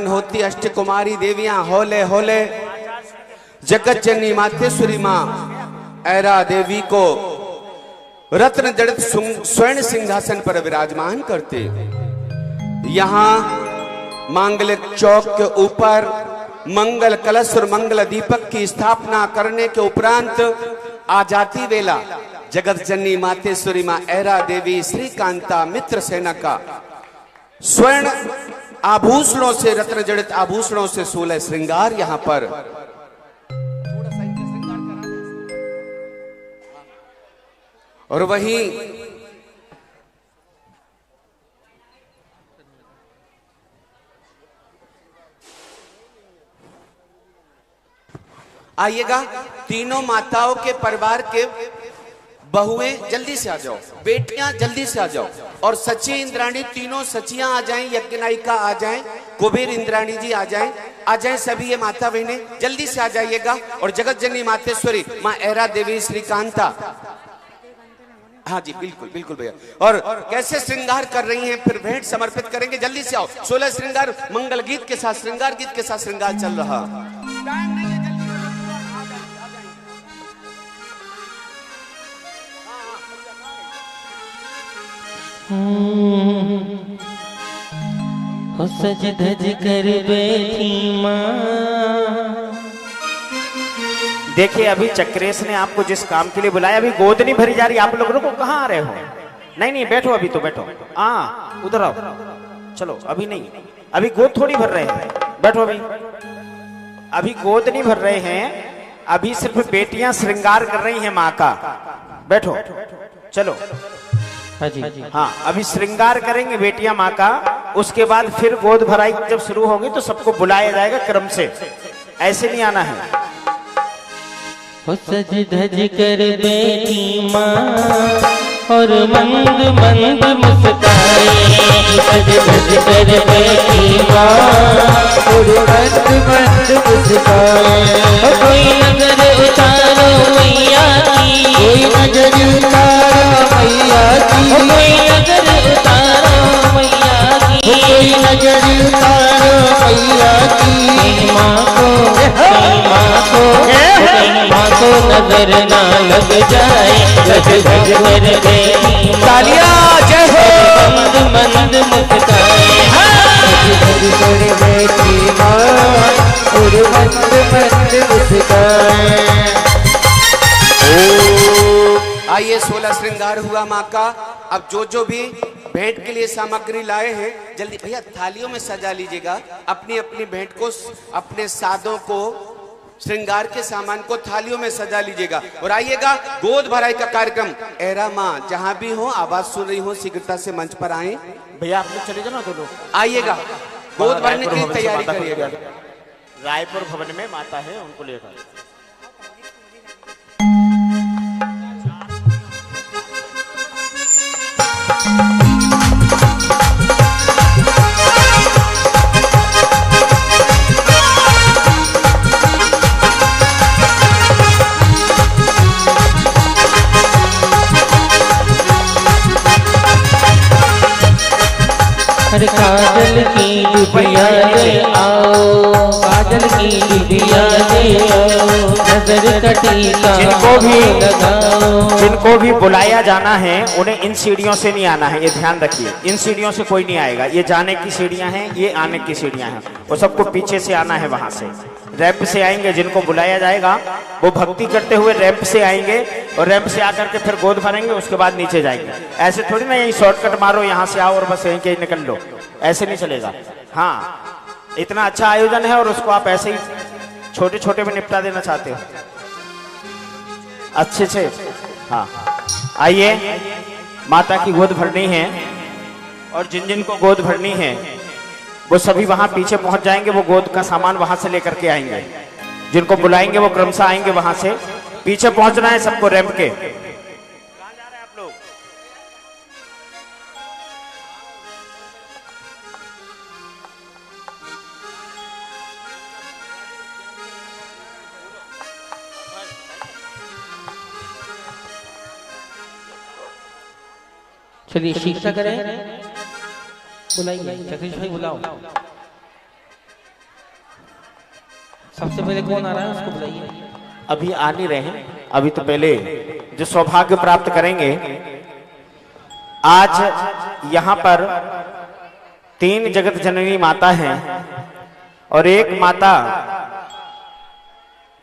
होती अष्ट कुमारी देवियां होले होले जगत जननी मातेश्वरी मां ऐरा देवी को रत्न जड़ित स्वर्ण सिंहासन पर विराजमान करते। यहां मांगलिक चौक के ऊपर मंगल कलश और मंगल दीपक की स्थापना करने के उपरांत आजाती वेला जगत जननी मातेश्वरी मां ऐरा देवी श्रीकांता मित्र सेना का स्वर्ण आभूषणों से रत्न जड़ित आभूषणों से 16 श्रृंगार यहां पर और वहीं आइएगा तीनों माताओं के परिवार के बहुएं जल्दी से आ जाओ, बेटियां जल्दी से आ जाओ और सची इंद्राणी तीनों सचियां आ जाएं, यज्ञनायिका आ जाएं, कुबेर इंद्राणी जी आ जाएं सभी ये माता बहनें जल्दी से आ जाइएगा। और जगत जननी मातेश्वरी मां ऐरा देवी श्रीकांता, हाँ जी बिल्कुल बिल्कुल भैया। और कैसे श्रृंगार कर रही हैं, फिर भेंट समर्पित करेंगे, जल्दी से आओ। 16 श्रृंगार मंगल गीत के साथ, श्रृंगार गीत के साथ श्रृंगार चल रहा। सज धज कर बैठी माँ। देखिए अभी चक्रेश ने आपको जिस काम के लिए बुलाया, अभी गोद नहीं भरी जा रही। आप लोग रुको, कहाँ आ रहे हो? नहीं नहीं बैठो, अभी तो बैठो। हाँ उधर आओ, चलो अभी नहीं, अभी गोद थोड़ी भर रहे हैं, बैठो। अभी गोद नहीं भर रहे हैं, अभी सिर्फ बेटियां श्रृंगार कर रही हैं माँ का। बैठो चलो। हाँ अभी श्रृंगार करेंगे बेटियां माँ का, उसके बाद फिर गोद भराई जब शुरू होगी तो सबको बुलाया जाएगा क्रम से, ऐसे नहीं आना है। सज धज कर बैठी माँ और मंद मंद मुस्काए। सज धज कर बैठी माँ और मंद मंद मुस्काए। कोई नजर उतारो मैया की, कोई नजर उतारो मैया की, कोई नजर उतारो मैया की, कोई नजर उतारो मैया की। माँ को नजर ना लग जाए, सज धज कर बैठी तालियां जय हो। मंद मंद मुस्काए, सज धज कर बैठी माँ और मंद मंद मुस्काए। आइए 16 श्रृंगार हुआ माँ का। अब जो भी भेंट के लिए सामग्री लाए हैं जल्दी भैया थालियों में सजा लीजिएगा, अपनी अपनी भेंट को, अपने सादों को, श्रृंगार के सामान को थालियों में सजा लीजिएगा। और आइएगा गोद भराई का कार्यक्रम। ऐरा माँ जहां भी हो, आवाज सुन रही हो, शीघ्रता से मंच पर आए। भैया आप लोग चले जाओ ना, दोनों आइएगा गोद भरने की तैयारी करिएगा। रायपुर भवन में माता है, उनको लेकर। हर काजल की डुबिया ले आओ, काजल की डुबिया ले आओ, नजर कटी का जिनको भी बुलाया जाना है उन्हें इन सीढ़ियों से नहीं आना है, ये ध्यान रखिए। इन सीढ़ियों से कोई नहीं आएगा, ये जाने की सीढ़ियां हैं, ये आने की सीढ़ियां हैं। वो सबको पीछे से आना है, वहां से रैंप से आएंगे। जिनको बुलाया जाएगा वो भक्ति करते हुए रैंप से आएंगे और रैंप से आकर के फिर गोद भरेंगे, उसके बाद नीचे जाएंगे। ऐसे थोड़ी ना यही शॉर्टकट मारो, यहाँ से आओ और बस यहीं के निकल लो, ऐसे नहीं चलेगा। हाँ इतना अच्छा आयोजन है और उसको आप ऐसे ही छोटे छोटे में निपटा देना चाहते हो, अच्छे से। हाँ आइए, माता की गोद भरनी है और जिन जिन को गोद भरनी है वो सभी वहां पीछे पहुंच जाएंगे, वो गोद का सामान वहां से लेकर के आएंगे। जिनको बुलाएंगे वो क्रमशः आएंगे, वहां से पीछे पहुंचना है सबको रैंप के। कहां जा रहे हैं आप लोग? चलिए शिक्षा करें, बुलाइए चक्रेश भाई, बुलाओ। सबसे पहले कौन आ रहा है उसको बुलाइए। अभी आ नहीं रहे हैं, अभी तो पहले जो सौभाग्य प्राप्त करेंगे। आज यहाँ पर 3 जगत जननी माता हैं और एक माता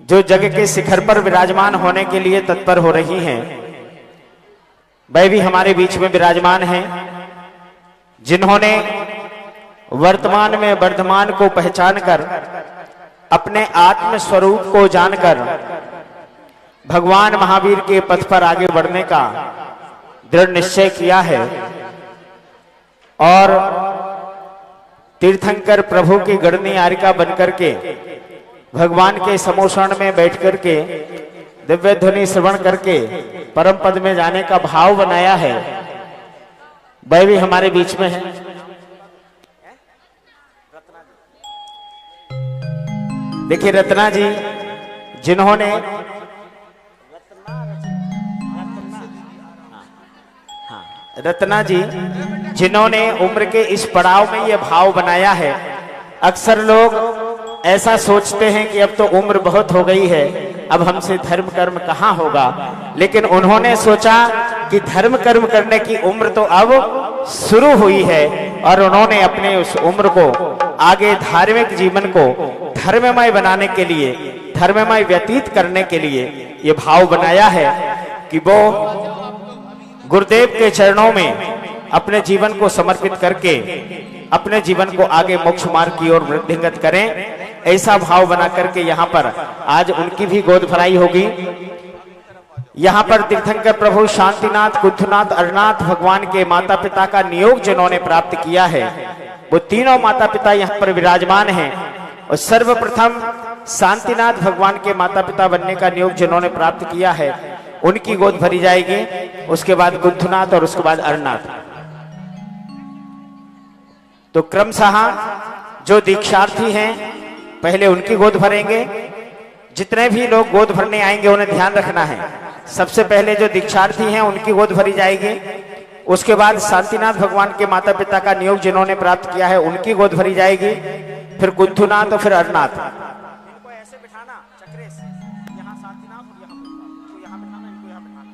जो जग के शिखर पर विराजमान होने के लिए तत्पर हो रही हैं, वह भी हमारे बीच में विराजमान हैं, जिन्होंने वर्तमान में वर्धमान को पहचान कर अपने आत्म स्वरूप को जानकर भगवान महावीर के पथ पर आगे बढ़ने का दृढ़ निश्चय किया है और तीर्थंकर प्रभु की गणनी आरिका बनकर के भगवान के समोषण में बैठ करके दिव्य ध्वनि श्रवण करके परम पद में जाने का भाव बनाया है, वह भी हमारे बीच में है। देखिए रत्ना जी, जिन्होंने रत्ना जी जिन्होंने उम्र के इस पड़ाव में यह भाव बनाया है। अक्सर लोग ऐसा सोचते हैं कि अब तो उम्र बहुत हो गई है, अब हमसे धर्म कर्म कहाँ होगा, लेकिन उन्होंने सोचा कि धर्म कर्म करने की उम्र तो अब शुरू हुई है और उन्होंने अपने उस उम्र को आगे धार्मिक जीवन को धर्ममय बनाने के लिए, धर्ममय व्यतीत करने के लिए ये भाव बनाया है कि वो गुरुदेव के चरणों में अपने जीवन को समर्पित करके अपने जीवन को आगे मोक्ष मार्ग की ओर वृद्धिंगत करें। ऐसा भाव बना करके यहाँ पर आज उनकी भी गोद भराई होगी। यहाँ पर तीर्थंकर प्रभु शांतिनाथ, कुंथनाथ, अरनाथ भगवान के माता पिता का नियोग जिन्होंने प्राप्त किया है, वो तीनों माता पिता यहाँ पर विराजमान हैं। और सर्वप्रथम शांतिनाथ भगवान के माता पिता बनने का नियोग जिन्होंने प्राप्त किया है, उनकी गोद भरी जाएगी। उसके बाद कुंथनाथ और उसके बाद अरनाथ। तो क्रमशः जो दीक्षार्थी हैं पहले उनकी गोद भरेंगे। जितने भी लोग गोद भरने आएंगे उन्हें ध्यान रखना है, सबसे पहले जो दीक्षार्थी हैं उनकी गोद भरी जाएगी। उसके बाद शांतिनाथ भगवान के माता पिता का नियोग जिन्होंने प्राप्त किया है उनकी गोद भरी जाएगी। फिर कुंथनाथ और फिर अरनाथ। इनको ऐसे बिठाना चक्रेश, यहाँ शांतिनाथ और यहाँ कुंथनाथ, तो यहाँ बिठाना, इनको यहाँ बिठाना,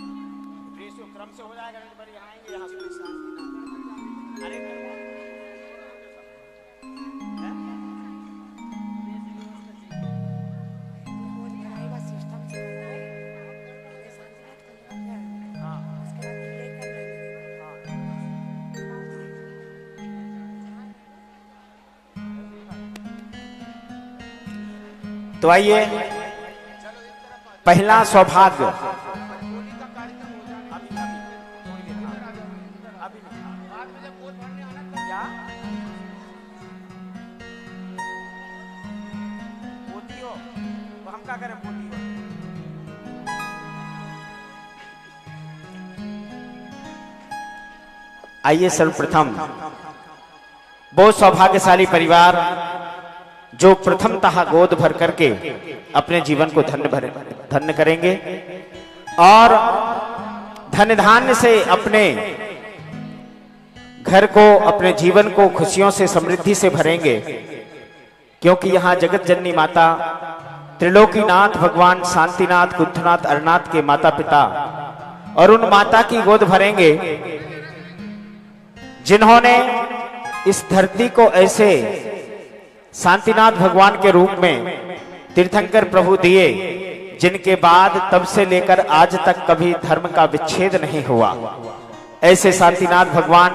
रेशियो क्रम से हो जाएगा। एक बार यहाँ आएंगे, यहाँ से शांतिनाथ। अरे तो आइए पहला सौभाग्य हम क्या करें, आइए सर्वप्रथम वो सौभाग्यशाली परिवार जो प्रथमतः गोद भर करके अपने जीवन को धन्य करेंगे और धन धान्य से अपने घर को, अपने जीवन को खुशियों से, समृद्धि से भरेंगे, क्योंकि यहाँ जगत जननी माता त्रिलोकीनाथ भगवान शांतिनाथ, कुंथनाथ, अरनाथ के माता पिता और उन माता की गोद भरेंगे जिन्होंने इस धरती को ऐसे शांतिनाथ भगवान के रूप में तीर्थंकर प्रभु दिए, जिनके बाद तब से लेकर आज तक कभी धर्म का विच्छेद नहीं हुआ। ऐसे शांतिनाथ भगवान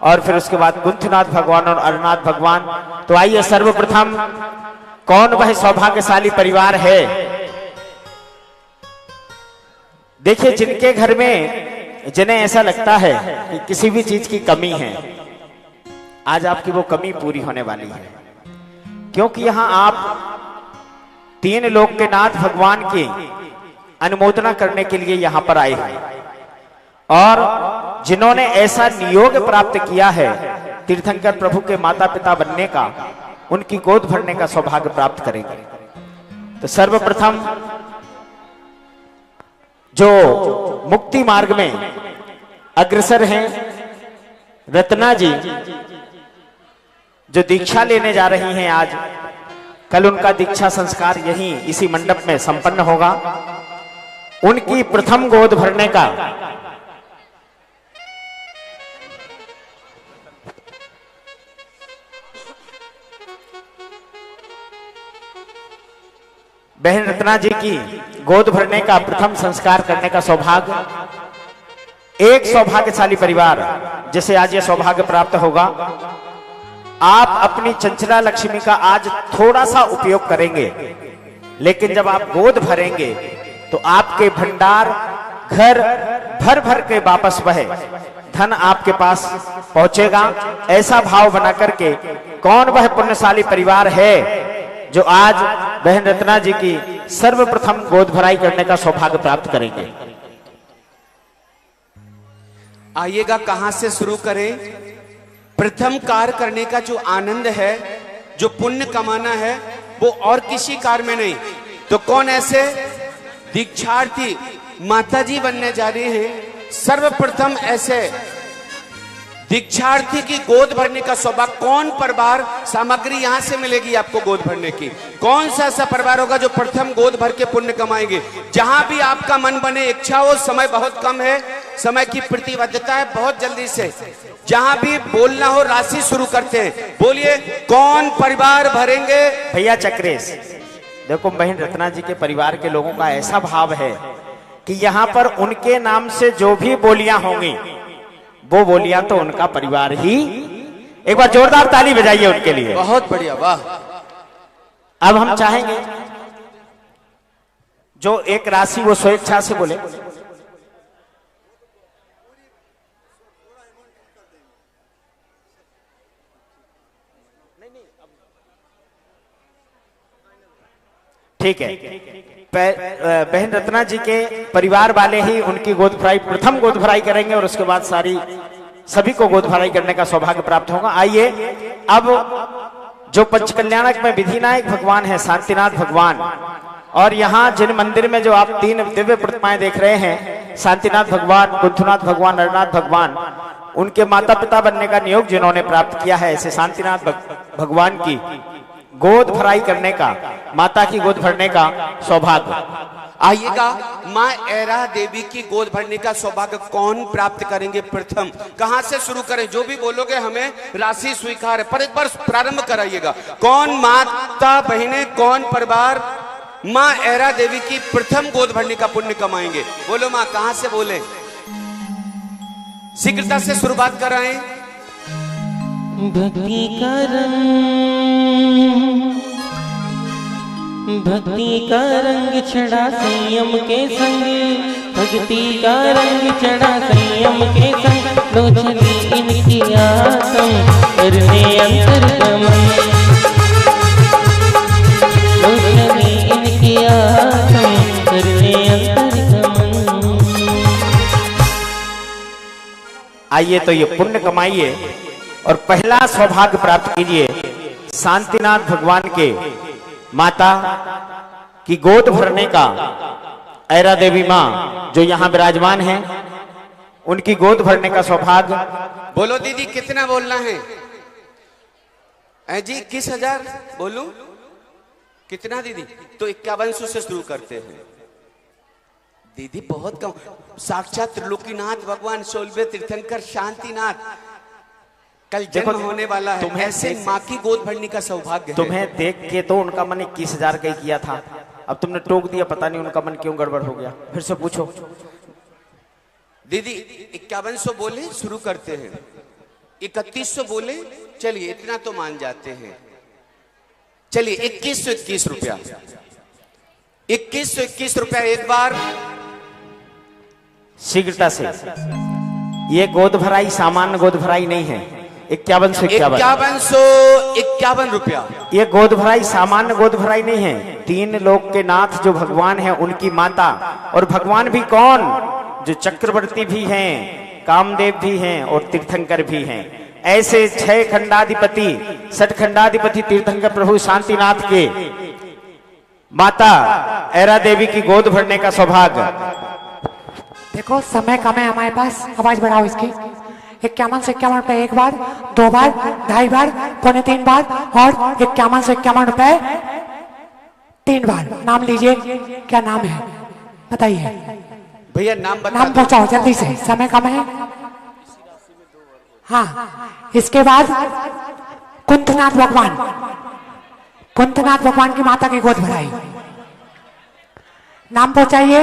और फिर उसके बाद कुंथनाथ भगवान और अरनाथ भगवान। तो आइए सर्वप्रथम कौन वह सौभाग्यशाली परिवार है, देखिए जिनके घर में जिन्हें ऐसा लगता है कि किसी भी चीज की कमी है, आज आपकी वो कमी पूरी होने वाली है, क्योंकि यहां आप 3 लोक के नाथ भगवान की अनुमोदना करने के लिए यहां पर आए हैं और जिन्होंने ऐसा नियोग प्राप्त किया है तीर्थंकर प्रभु के माता पिता बनने का, उनकी गोद भरने का सौभाग्य प्राप्त करेंगे। तो सर्वप्रथम जो मुक्ति मार्ग में अग्रसर हैं रत्ना जी, जो दीक्षा लेने जा रही हैं आज, कल उनका दीक्षा संस्कार यहीं इसी मंडप में संपन्न होगा। उनकी प्रथम गोद भरने का बहन रत्ना जी की गोद भरने का प्रथम संस्कार करने का सौभाग्य एक सौभाग्यशाली परिवार जिसे आज यह सौभाग्य प्राप्त होगा। आप अपनी चंचला लक्ष्मी का आज थोड़ा सा उपयोग करेंगे, लेकिन जब आप गोद भरेंगे तो आपके भंडार घर भर भर के वापस बहे, धन आपके पास पहुंचेगा। ऐसा भाव बना करके कौन वह पुण्यशाली परिवार है जो आज बहन रत्ना जी की सर्वप्रथम गोद भराई करने का सौभाग्य प्राप्त करेंगे। आइएगा, कहां से शुरू करें? प्रथम कार्य करने का जो आनंद है, जो पुण्य कमाना है, वो और किसी कार्य में नहीं। तो कौन ऐसे दीक्षार्थी माताजी बनने जा रहे हैं? सर्वप्रथम ऐसे दीक्षार्थी की गोद भरने का सौभाग्य कौन परिवार, सामग्री यहां से मिलेगी आपको गोद भरने की? कौन सा ऐसा परिवार होगा जो प्रथम गोद भर के पुण्य कमाएंगे? जहां भी आपका मन बने, इच्छा हो, समय बहुत कम है, समय की प्रतिबद्धता है, बहुत जल्दी से जहां भी बोलना हो राशि शुरू करते हैं। बोलिए, कौन परिवार भरेंगे? भैया चक्रेश, देखो बहन रत्ना जी के परिवार के लोगों का ऐसा भाव है कि यहाँ पर उनके नाम से जो भी बोलियां होंगी वो बोलियां तो उनका परिवार ही। एक बार जोरदार ताली बजाइए उनके लिए। बहुत बढ़िया, वाह। अब हम चाहेंगे जो एक राशि वो स्वेच्छा से बोले। ठीक है, बहन रत्ना जी के परिवार वाले ही उनकी गोद भराई, प्रथम गोद भराई करेंगे और उसके बाद सभी को गोद भराई करने का सौभाग्य प्राप्त होगा। आइए, अब जो पंचकल्याणक में विधिनायक भगवान है, शांतिनाथ भगवान, और यहाँ जिन मंदिर में जो आप 3 दिव्य प्रतिमाएं देख रहे हैं, शांतिनाथ भगवान, कुंथुनाथ भगवान, नरनाथ भगवान, उनके माता पिता बनने का नियोग जिन्होंने प्राप्त किया है, ऐसे शांतिनाथ भगवान की गोद भराई करने का, माता की गोद भरने का सौभाग्य। आइएगा, माँ ऐरा देवी की गोद भरने का सौभाग्य कौन प्राप्त करेंगे? प्रथम कहां से शुरू करें? जो भी बोलोगे हमें राशि स्वीकार है, पर एक बार प्रारंभ कराइएगा। कौन माता बहने, कौन परिवार माँ ऐरा देवी की प्रथम गोद भरने का पुण्य कमाएंगे? बोलो माँ, कहां से बोले? शीघ्रता से शुरुआत कराएं। भक्ति का रंग चढ़ा संयम के संग, भक्ति का रंग चढ़ा संयम के संग, लो चली इनकी आत्म करने अंतर्गमन, लो चली इनकी आत्म करने अंतर्गमन। आइए तो ये पुण्य कमाइए और पहला सौभाग्य प्राप्त कीजिए। शांतिनाथ भगवान के माता की गोद भरने का, ऐरा देवी माँ जो यहाँ विराजमान है, उनकी गोद भरने का सौभाग्य। बोलो दीदी, कितना बोलना है? जी 21,000 बोलूं? कितना दीदी? तो 5100 से शुरू करते हैं। दीदी बहुत कम। साक्षात त्रिलोकीनाथ भगवान, सोलवे तीर्थंकर शांतिनाथ कल जन्म होने वाला है। तुम्हें ऐसे माँ की गोद भरने का सौभाग्य है। तुम्हें देख के तो उनका मन 21,000 का ही किया था, अब तुमने टोक दिया, पता नहीं उनका मन क्यों गड़बड़ हो गया। फिर से पूछो दीदी। 5100 बोले, शुरू करते हैं। 3100 बोले, चलिए इतना तो मान जाते हैं। चलिए 2121 रुपया, 2121 रुपया एक बार। शीघ्रता से। ये गोद भराई सामान्य गोद भराई नहीं है। 5151 रुपया। ये गोद भराई सामान्य गोद भराई नहीं है। 3 लोक के नाथ जो भगवान है, उनकी माता, और भगवान भी कौन, जो चक्रवर्ती भी हैं, कामदेव भी हैं और तीर्थंकर भी हैं। ऐसे 6 खंडाधिपति, 6 खंडाधिपति तीर्थंकर प्रभु शांतिनाथ के माता ऐरा देवी की गोद भरने का सौभाग्य। देखो समय कम है हमारे पास, आवाज बढ़ाओ इसकी। 51 से 51 रुपए एक बार, 2 बार, 2.5 बार, 3.25 बार और 51 से 51 रुपए 3 बार नाम लीजिए। क्या नाम है बताइए। भैया नाम बता नाम दो। पहुंचाओ जल्दी से, समय कम है। हाँ, इसके बाद कुंथनाथ भगवान, कुंथनाथ भगवान की माता की गोद भराई। नाम पहुंचाइए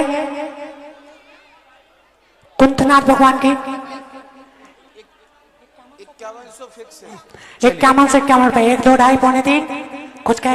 कुंथनाथ भगवान की। 5100 फिक्स है। 51 से 51 रुपए, 1, 2, ढाई, पौने 3 कुछ कह